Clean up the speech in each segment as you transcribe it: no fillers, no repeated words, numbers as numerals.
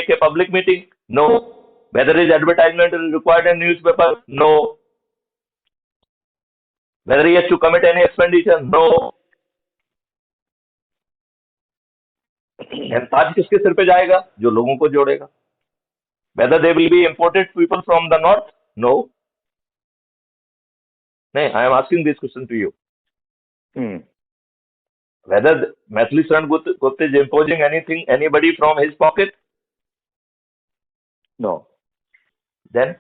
make a public meeting? No. Whether his advertisement is required in newspaper? No. Whether he has to commit any expenditure? No. And ताज किसके सिर पे जाएगा? जो लोगों को जोड़ेगा. Whether they will be imported people from the north? No. No, I am asking this question to you. Whether Maithili Sharan Gupta is imposing anything, anybody from his pocket? No. Then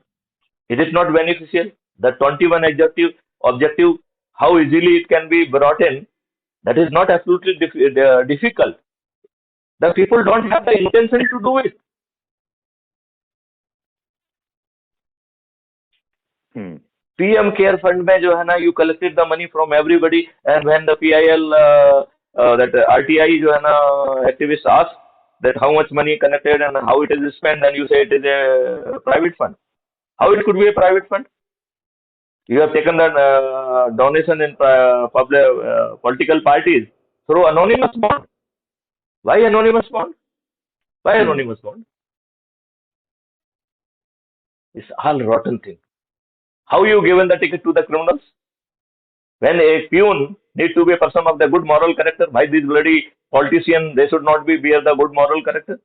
it is not beneficial. The 21 objective, how easily it can be brought in, that is not absolutely difficult. The people don't have the intention to do it. PM Care Fund में जो है ना, you collected the money from everybody, and when the PIL that RTI जो है ना activists ask that how much money connected and how it is spent, and you say it is a private fund. How it could be a private fund? You have taken the donation in public political parties through anonymous bond. Why anonymous bond? Why anonymous bond? It's all rotten thing. How you given the ticket to the criminals? When a peon needs to be a person of the good moral character, why these bloody politicians, they should not bear the good moral character?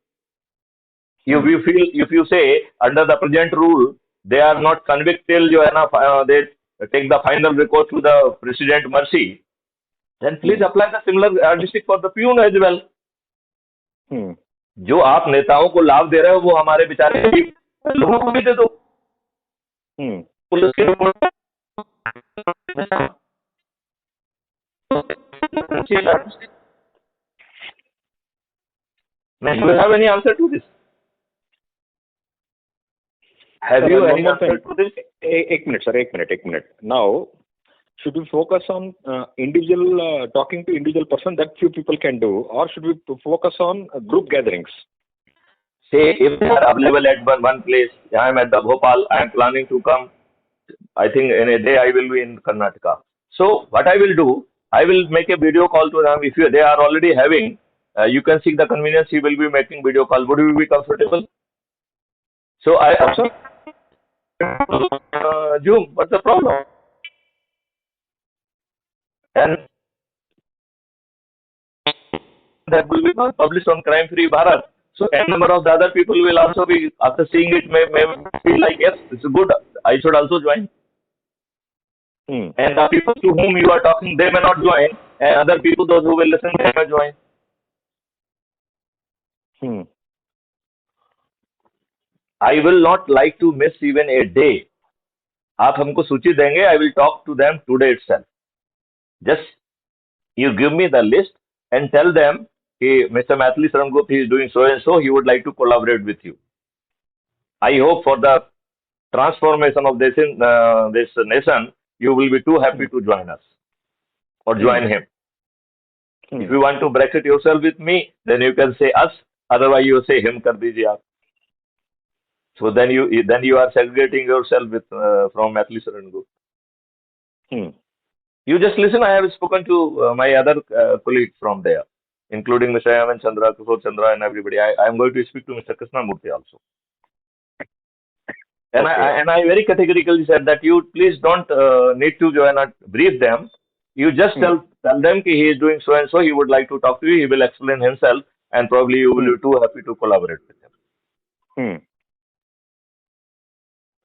If you say under the present rule they are not convicted till they take the final recourse to the president mercy, then please apply the similar yardstick for the peon as well. जो आप नेताओं को लाभ दे रहे हो वो हमारे बेचारे लोगों को भी दे दो. पुलिस के report do you have any answer to this? Have you any answer to this? एक minute. Now, should we focus on individual talking to individual person that few people can do, or should we focus on group gatherings? Say if they are available at one place, I am at the Bhopal, I am planning to come. I think in a day I will be in Karnataka. So what I will do, I will make a video call to them. If they are already having, you can seek the convenience. He will be making video call. Would you be comfortable? So I also Zoom. What's the problem? And that will be published on Crime Free Bharat. So a number of the other people will also be, after seeing it, may feel like, yes, it's good, I should also join. And the people to whom you are talking, they may not join. And other people, those who will listen, they may join. I will not like to miss even a day. आप हमको सूची देंगे, I will talk to them today itself. Just you give me the list and tell them, hey, Mr. Maithili Sharan Gupta, he is doing so and so, he would like to collaborate with you. I hope for the transformation of this nation, you will be too happy to join us or join him. If you want to bracket yourself with me, then you can say us, otherwise you say him kar dijiye aap. So then you are segregating yourself with from Maithili Sharan Gupta. You just listen. I have spoken to my other colleagues from there, including Mr. Yaman Chandra, Kutumb Chandra, and everybody. I am going to speak to Mr. Krishnamurthy also. And I very categorically said that you please don't need to join or brief them. You just tell them that he is doing so and so. He would like to talk to you. He will explain himself, and probably you will be too happy to collaborate with him.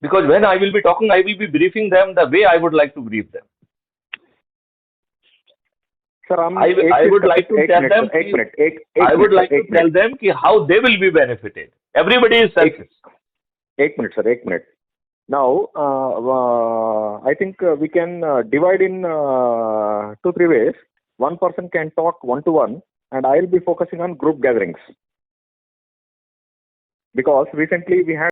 Because when I will be talking, I will be briefing them the way I would like to brief them. Sir, I would like to tell them. I would like to tell them how they will be benefited. Everybody is selfish. एक minute. Now, I think we can divide in 2-3 ways. One person can talk one-to-one, and I will be focusing on group gatherings. Because recently we had